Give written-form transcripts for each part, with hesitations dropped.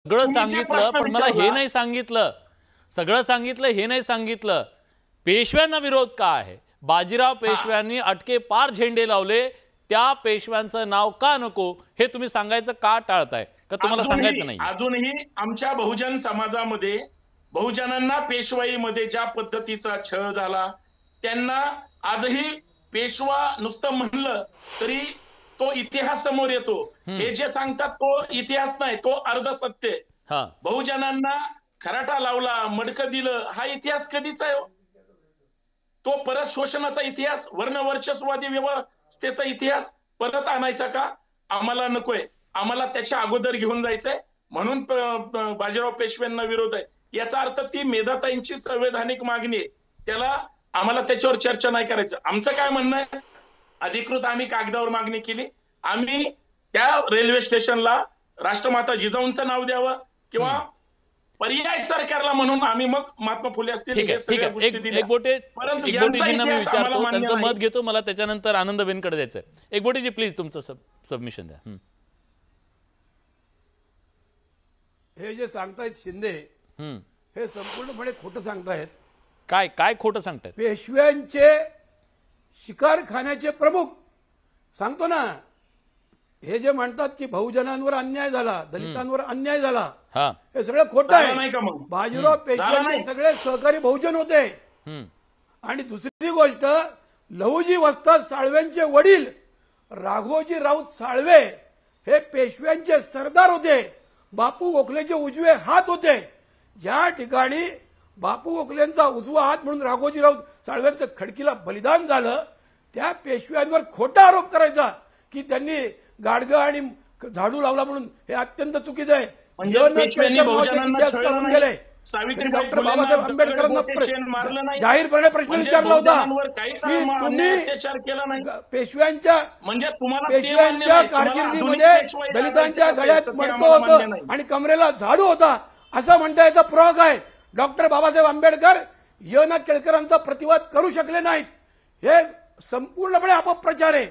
सगळं सांगितलं पण मला हे नाही सांगितलं, सगळं सांगितलं हे नाही सांगितलं, पेशव्यांना विरोध का आहे? बाजीराव पेशव्यांनी अटके पार झेंडे लावले, त्या पेशव्यांचं नाव का नको हे तुम्ही सांगायचं का टाळताय? का तुम्हाला सांगायचं नाही? अजूनही आमच्या बहुजन समाजामध्ये बहुजनांना पेशवाईमध्ये ज्या पद्धतीचा छळ झाला, त्यांना आजही पेशवा नुसतं म्हणलं तरी तो इतिहास समोर येतो. हे जे सांगतात तो इतिहास नाही, तो अर्ध सत्य. बहुजनांना खराटा लावला, मडकं दिलं, हा इतिहास कधीच आहे? तो परत शोषणाचा इतिहास, वर्णवर्चस्ववादी व्यवस्थेचा इतिहास परत आणायचा का? आम्हाला नकोय. आम्हाला त्याच्या अगोदर घेऊन जायचंय. म्हणून बाजीराव पेशव्यांना विरोध आहे. याचा अर्थ ती मेधाताईंची संवैधानिक मागणी आहे, त्याला आम्हाला त्याच्यावर चर्चा नाही करायचं. आमचं काय म्हणणं आहे, अधिकृत आम्ही कागदावर मागणी केली. आम्ही त्या रेल्वे स्टेशनला राष्ट्रमाता जिजाऊंचं नाव द्यावं किंवा पर्याय सरकारला म्हणून आम्ही मग महात्मा फुले असतील हे सगळ्या गोष्टी दिल्या. एकबोटेजींना मी विचारतो, त्यांचं मत घेतो, मला त्याच्यानंतर आनंदबेनकडे जायचंय. एकबोटेजी प्लीज तुमचं सबमिशन द्या. हे जे सांगतायत शिंदे, हे संपूर्णपणे खोटं सांगतायत. काय काय खोटं सांगतायत? पेशव्यांचे शिकारखान्याचे प्रमुख सांगतो ना, हे जे म्हणतात की बहुजनांवर अन्याय झाला, दलितांवर अन्याय झाला, हे सगळं खोटं आहे. बाजीराव पेशव्यांचे सगळे सहकारी बहुजन होते. आणि दुसरी गोष्ट, लहुजी वस्ताद साळव्यांचे वडील राघोजी राऊत साळवे हे पेशव्यांचे सरदार होते. बापू गोखलेचे उजवे हात होते. ज्या ठिकाणी बापू गोखलेंचा उजवा हात म्हणून राघोजी राऊत साळव्यांचं खडकीला बलिदान झालं, त्या पेशव्यांवर खोटा आरोप करायचा की त्यांनी गाडगं आणि झाडू लावला म्हणून, हे अत्यंत चुकीचं आहे. डॉक्टर बाबासाहेब आंबेडकरांना जाहीरपणे प्रश्न विचारला होता की तुम्ही पेशव्यांच्या कारकिर्दीमध्ये दलितांच्या गळ्यात मडकं होतं आणि कमरेला झाडू होता असं म्हणता याचा पुरावा आहे. डॉक्टर बाबासाहेब आंबेडकर य.न. केळकरांचा प्रतिवाद करू शकले नाहीत. हे संपूर्णपणे अपप्रचार आहे.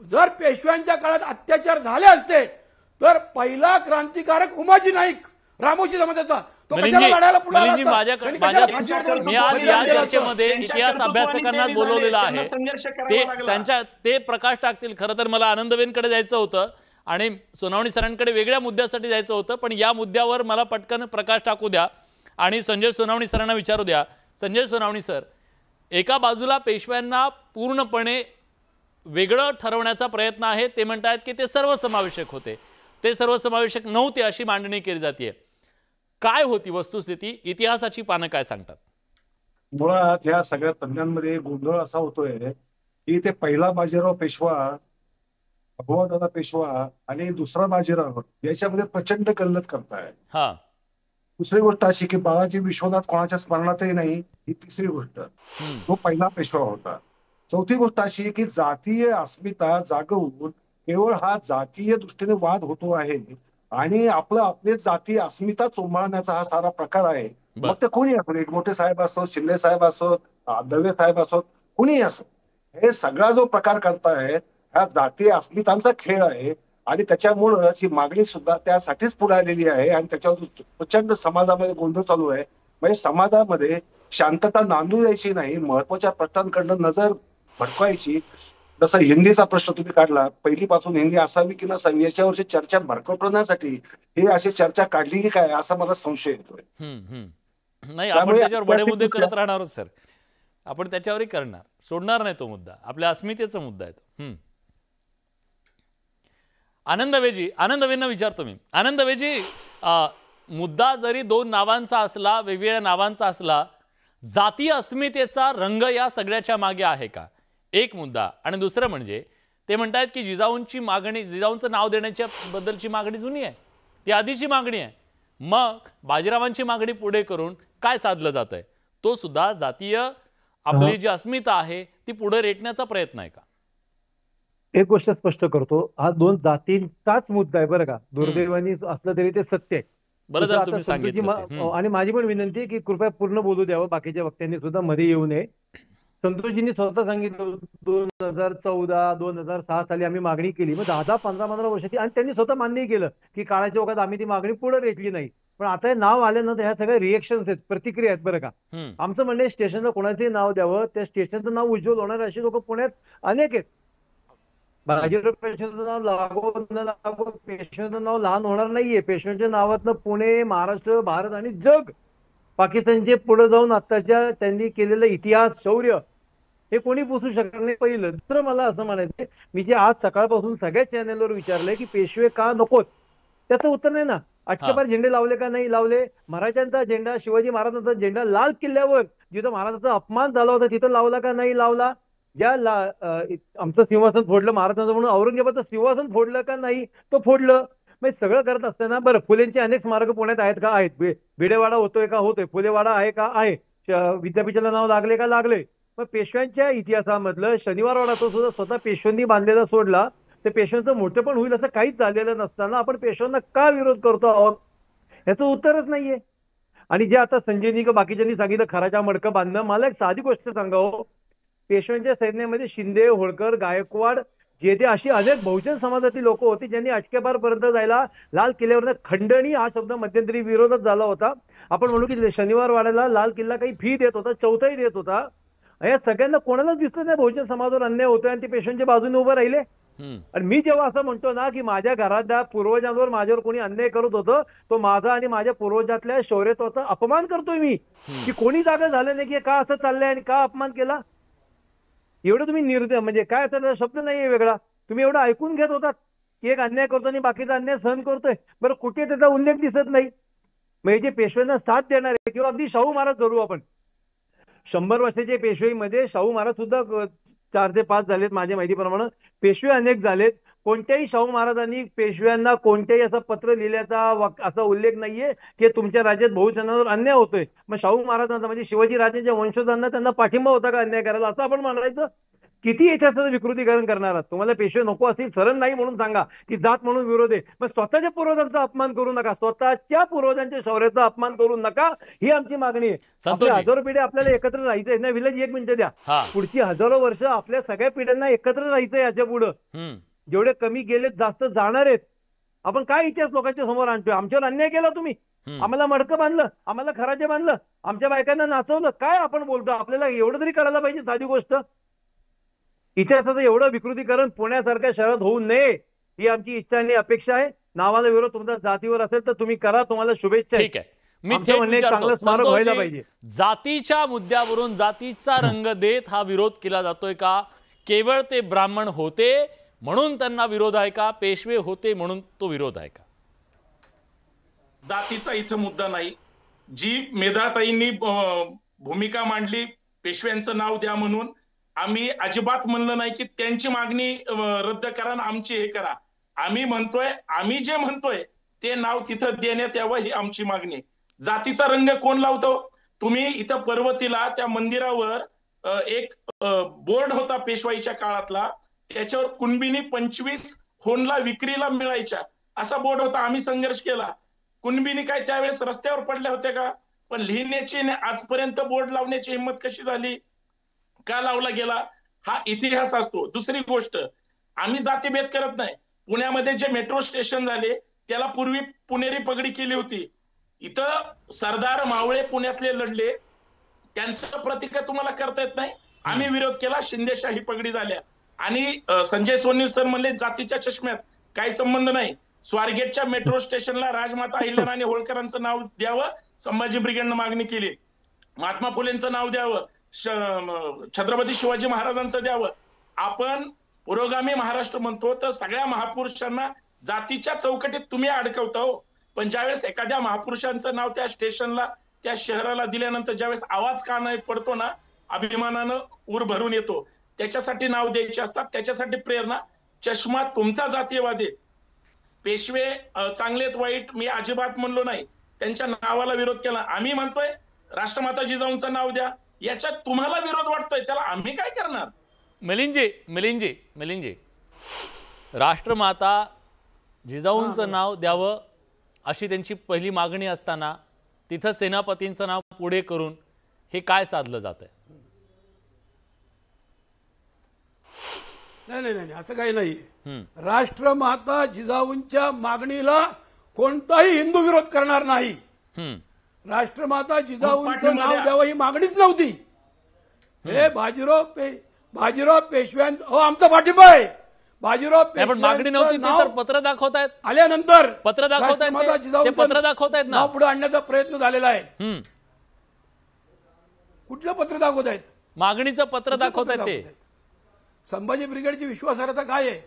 जर पेशव्यांच्या काळात अत्याचार झाले असते तर पहिला क्रांतिकारक उमाजी नाईक रामोशी समाजाचा, तो कशाला लढायला पुढे आला असता? मी आज या चर्चेमध्ये इतिहास अभ्यासकांना बोलवलेलं आहे, ते प्रकाश टाकतील. खरं तर मला आनंदबेनकडे जायचं होतं आणि सोनावणी सरांकडे वेगळ्या मुद्द्यासाठी जायचं होतं, पण या मुद्द्यावर मला पटकन प्रकाश टाकू द्या आणि संजय सोनावणी सरांना विचारू द्या. संजय सोनावणी सर, एका बाजूला पेशव्यांना पूर्णपणे वेगळं ठरवण्याचा प्रयत्न आहे. ते म्हणतात की ते सर्वसमावेशक होते, ते सर्वसमावेशक नव्हते अशी मांडणी केली जाते. काय होती वस्तुस्थिती? इतिहासाची पानं काय सांगतात? मुळात ह्या सगळ्या तज्ञांमध्ये गोंधळ असा होतोय की ते पहिला बाजीराव पेशवा, भगवानदादा पेशवा आणि दुसरा बाजीराव याच्यामध्ये प्रचंड गल्लत करताय. दुसरी गोष्ट अशी की बाळाजी विश्वनाथ कोणाच्या स्मरणातही नाही, ही तिसरी गोष्ट. तो पहिला पेशवा होता. चौथी गोष्ट अशी की जातीय अस्मिता जागवून केवळ हा जातीय दृष्टीने वाद होतो आहे आणि आपली जातीय अस्मिता चोंबाळण्याचा हा सारा प्रकार आहे. मग ते कोणी असो, एक मोठे साहेब असो, शिंदे साहेब असो, दवे साहेब असो, कुणीही असो, हे सगळा जो प्रकार करताय हा जातीय अस्मितांचा खेळ आहे आणि त्याच्यामुळं ही मागणी सुद्धा त्यासाठीच पुढे आलेली आहे आणि त्याच्यावर प्रचंड समाजामध्ये गोंधळ चालू आहे. म्हणजे समाजामध्ये शांतता नांदू द्यायची नाही, महत्वाच्या प्रश्नांकडनं नजर भडकवायची. जसं हिंदीचा प्रश्न तुम्ही काढला, पहिलीपासून हिंदी असावी की नसावी याच्यावरची चर्चा भरकवण्यासाठी ही अशी चर्चा काढली की काय असा मला संशय येतोय. नाही, आपण त्याच्यावर बडे मुद्दे करत राहणार सर, आपण त्याच्यावरही करणार, सोडणार नाही तो मुद्दा. आपल्या अस्मितेचा मुद्दा आहे तो. आनंदवेंना विचारतो मी. आनंदवेजी, मुद्दा जरी दोन नावांचा असला, वेगवेगळ्या नावांचा असला, जातीय अस्मितेचा रंग या सगळ्याच्या मागे आहे का? एक मुद्दा. आणि दुसरं म्हणजे ते म्हणतात की जिजाऊंची मागणी, जिजाऊंचं नाव देण्याच्या बद्दलची मागणी जुनी आहे, ती आधीची मागणी आहे. मग बाजीरावांची मागणी पुढे करून काय साधलं जात आहे? तो सुद्धा जातीय आपली जी अस्मिता आहे ती पुढे रेटण्याचा प्रयत्न आहे का? एक गोष्ट स्पष्ट करतो, हा दोन जातींचाच मुद्दा आहे बरं का. दुर्दैवानी असलं तरी ते सत्य आहे. बरोबर तुम्ही सांगितलं. आणि माझी पण विनंती आहे की कृपया पूर्ण बोलू द्यावं, बाकीच्या वक्त्यांनी सुद्धा मध्ये येऊ नये. संतोषजींनी स्वतः सांगितलं 2014, 2006 साली आम्ही मागणी केली, मग 10-15 वर्षाची, आणि त्यांनी स्वतः मान्यही केलं की काळाच्या ओघात आम्ही ती मागणी पुढे रेटली नाही. पण आता हे नाव आल्यानंतर ह्या सगळ्या रिएक्शन्स आहेत, प्रतिक्रिया आहेत बरं का. आमचं म्हणणं स्टेशनला कोणाचंही नाव द्यावं, त्या स्टेशनचं नाव उज्ज्वल होणार अशी लोक पुण्यात अनेक आहेत. बाजीराव पेशव्यांचं नाव लागो न लागो, पेशव्यांचं नाव लहान होणार नाहीये. पेशव्यांच्या नावातनं पुणे, महाराष्ट्र, भारत आणि जग, पाकिस्तानचे पुढे जाऊन आत्ताच्या त्यांनी केलेलं इतिहास, शौर्य हे कोणी पुसू शकणार नाही. पहिलं. दुसरं मला असं म्हणायचं, मी जे आज सकाळपासून सगळ्या चॅनेलवर विचारलंय की पेशवे का नकोत, त्याचं उत्तर नाही ना. अटकेपार झेंडे लावले का नाही लावले? महाराजांचा झेंडा, शिवाजी महाराजांचा झेंडा लाल किल्ल्यावर जिथं महाराजांचा अपमान झाला होता तिथं लावला का नाही लावला? ज्या आमचं सिंहासन फोडलं महाराजांचं म्हणून औरंगजेबाचं सिंहासन फोडलं का नाही? तो फोडलं. मग सगळं करत असताना बरं, फुलेंचे अनेक स्मारक पुण्यात आहेत का? आहेत. भिडेवाडा होतोय का? होतोय. फुलेवाडा आहे का? आहे. विद्यापीठाला नाव लागले का? लागले. मग पेशव्यांच्या इतिहासामधलं शनिवारवाडा तो सुद्धा स्वतः पेशव्यांनी बांधलेला सोडला, ते पेशव्यांचं मोठं पण होईल असं काहीच झालेलं नसताना आपण पेशव्यांना का विरोध करतो आहोत, याचं उत्तरच नाहीये. आणि जे आता संजयनी का बाकीच्यांनी सांगितलं खराच्या मडकं बांधणं, मला एक साधी गोष्ट सांगावं, पेशव्यांच्या सैन्यामध्ये शिंदे, होळकर, गायकवाड, जे ते अशी अनेक बहुजन समाजातील लोक होती ज्यांनी अटकेपारपर्यंत जायला लाल किल्ल्यावर, खंडणी हा शब्द मध्यंतरी विरोधात झाला होता. आपण म्हणू की शनिवार वाड्याला लाल किल्ला काही फी देत होता, चौथाही देत होता. या सगळ्यांना कोणालाच दिसत नाही बहुजन समाजावर अन्याय होतोय आणि ते पेशव्यांच्या बाजूने उभं राहिले. आणि मी जेव्हा असं म्हणतो ना की माझ्या घरातल्या पूर्वजांवर माझ्यावर कोणी अन्याय करत होतं, तो माझा आणि माझ्या पूर्वजातल्या शौर्यत्वाचा अपमान करतोय मी, की कोणी जागा झालं नाही की का असं चाललंय आणि का अपमान केला. एवढं तुम्ही निर्दय, म्हणजे काय त्याचा शब्द नाहीये वेगळा, तुम्ही एवढं ऐकून घेत होतात की एक अन्याय करतो आणि बाकीचा अन्याय सहन करतोय. बरं, कुठे त्याचा उल्लेख दिसत नाही. म्हणजे जे पेशव्यांना साथ देणार आहे, किंवा अगदी शाहू महाराज धरू आपण, 100 वर्षाच्या पेशवेमध्ये शाहू महाराज सुद्धा 4 ते 5 झालेत माझ्या माहितीप्रमाणे. पेशवे अनेक झालेत. कोणत्याही शाहू महाराजांनी पेशव्यांना कोणत्याही असं पत्र लिहिल्याचा असा उल्लेख नाहीये की तुमच्या राज्यात बहुजनांवर अन्याय होतोय. मग शाहू महाराजांचा म्हणजे शिवाजी राजांच्या वंशजांना त्यांना पाठिंबा होता का अन्याय करायला, असं आपण म्हणायचं? किती इतिहासाचं विकृतीकरण करणार आहात? तुम्हाला पेशवे नको असतील, सरळ नाही म्हणून सांगा की जात म्हणून विरोध आहे. मग स्वतःच्या पूर्वजांचा अपमान करू नका, स्वतःच्या पूर्वजांच्या शौर्याचा अपमान करू नका, ही आमची मागणी आहे. आपल्या हजारो पिढ्या आपल्याला एकत्र राहायचंय ना. विलेज 1 मिनिट द्या. पुढची हजारो वर्ष आपल्या सगळ्या पिढ्यांना एकत्र राहायचंय. याच्या पुढं जेवढे कमी गेलेत जास्त जाणार आहेत. आपण काय इतिहास लोकांच्या समोर आणतोय? आमच्यावर अन्याय केला तुम्ही, आम्हाला मडकं बांधलं, आम्हाला खराजे बांधलं, आमच्या बायकांना नाचवलं, काय आपण बोलतो? आपल्याला एवढं तरी कळायला पाहिजे साधी गोष्ट. इतिहासाचं एवढं विकृतीकरण पुण्यासारख्या शहरात होऊ नये ही आमची इच्छा आणि अपेक्षा आहे. नावाला विरोध तुमच्या जातीवर असेल तर तुम्ही करा, तुम्हाला शुभेच्छा. ठीक आहे, मी थेट विचारतो, जातीच्या मुद्द्यावरून जातीचा रंग देत हा विरोध केला जातोय का? केवळ ते ब्राह्मण होते म्हणून त्यांना विरोध आहे का? पेशवे होते म्हणून तो विरोध आहे का? जातीचा इथं मुद्दा नाही. जी मेधाताईंनी भूमिका मांडली पेशव्यांचं नाव द्या म्हणून, आम्ही अजिबात म्हणलं नाही की त्यांची मागणी रद्द करा आणि आमची हे करा. आम्ही जे म्हणतोय ते नाव तिथं देण्यात यावं ही आमची मागणी. जातीचा रंग कोण लावतो? तुम्ही इथं पर्वतीला त्या मंदिरावर एक बोर्ड होता पेशवाईच्या काळातला, त्याच्यावर कुणबिनी 25 होनला विक्रीला मिळायच्या असा बोर्ड होता. आम्ही संघर्ष केला. कुणबिनी काय त्यावेळेस रस्त्यावर पडल्या होत्या का? पण लिहिण्याची आजपर्यंत बोर्ड लावण्याची हिंमत कशी झाली? का लावला गेला? हा इतिहास असतो. दुसरी गोष्ट, आम्ही जातीभेद करत नाही. पुण्यामध्ये जे मेट्रो स्टेशन झाले त्याला पूर्वी पुणेरी पगडी केली होती. इथं सरदार मावळे पुण्यातले लढले, त्यांचं प्रतीक तुम्हाला करता येत नाही. आम्ही विरोध केला, शिंदेशाही पगडी झाल्या. आणि संजय सोनी सर म्हणले जातीच्या चष्म्यात काही संबंध नाही. स्वारगेटच्या मेट्रो स्टेशनला राजमाता अहिल्याराणी होळकरांचं नाव द्यावं, संभाजी ब्रिगेडनं मागणी केली. महात्मा फुलेंचं नाव द्यावं, छत्रपती शिवाजी महाराजांचं द्यावं. आपण पुरोगामी महाराष्ट्र म्हणतो तर सगळ्या महापुरुषांना जातीच्या चौकटीत तुम्ही अडकवता हो. पण ज्यावेळेस एखाद्या महापुरुषांचं नाव त्या स्टेशनला, त्या शहराला दिल्यानंतर ज्यावेळेस आवाज का नाही पडतो ना, अभिमानानं ऊर भरून येतो. त्याच्यासाठी नाव द्यायचे असतात, त्याच्यासाठी प्रेरणा. चष्मा तुमचा जातीयवादी. पेशवे चांगलेत वाईट मी अजिबात म्हणलो नाही, त्यांच्या नावाला विरोध केला. आम्ही म्हणतोय राष्ट्रमाता जिजाऊंचं नाव द्या. याच्यात तुम्हाला विरोध वाटतोय, त्याला आम्ही काय करणार? मिलिंदजी, राष्ट्रमाता जिजाऊंचं नाव द्यावं अशी त्यांची पहिली मागणी असताना तिथं सेनापतींचं नाव पुढे करून हे काय साधलं जातंय? नाही असं काही नाही. राष्ट्रमाता जिजाऊंच्या मागणीला कोणताही हिंदू विरोध करणार नाही. राष्ट्रमाता जिजाऊंचं नाव द्यावं ही मागणीच नव्हती. हे बाजीराव पेशव्यांचं आमचा पाठिंबा आहे. बाजीराव पण मागणी नव्हती ती तर पत्र दाखवतायत आल्यानंतर पत्र दाखवतायत ते पत्र दाखवतायत ना पुढे आणण्याचा प्रयत्न झालेला आहे. कुठलं पत्र दाखवतायत? मागणीचं पत्र दाखवतायत ते. संभाजी ब्रिगेडची विश्वासार्हता काय आहे?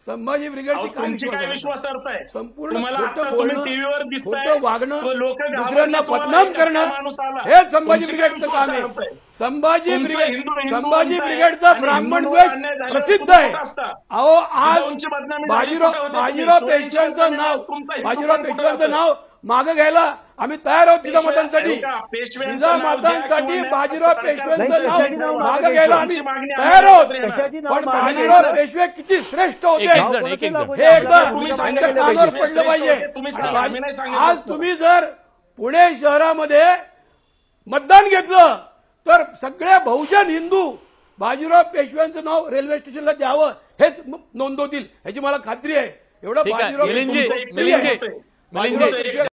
संभाजी ब्रिगेडची काय विश्वासार्हता आहे? संपूर्ण खोटं वागणं, दुसऱ्यांना बदनाम करणं हे संभाजी ब्रिगेडचं काम आहे. संभाजी ब्रिगेडचा ब्राह्मण द्वेष प्रसिद्ध आहे. अहो आज बाजीराव पेशव्यांचं नाव मागे घ्यायला आम्ही तयार आहोत. जिजामातांसाठी बाजीराव पेशव्यांचं नाव मागे घ्यायला आम्ही तयार आहोत. पण बाजीराव पेशवे किती श्रेष्ठ होते हे एकदा त्यांच्या कानावर पडलं पाहिजे. आज तुम्ही जर पुणे शहरामध्ये मतदान घेतलं तर सगळे बहुजन हिंदू बाजीराव पेशव्यांचं नाव रेल्वे स्टेशनला द्यावं हेच नोंदवतील ह्याची मला खात्री आहे. एवढं बाजीराव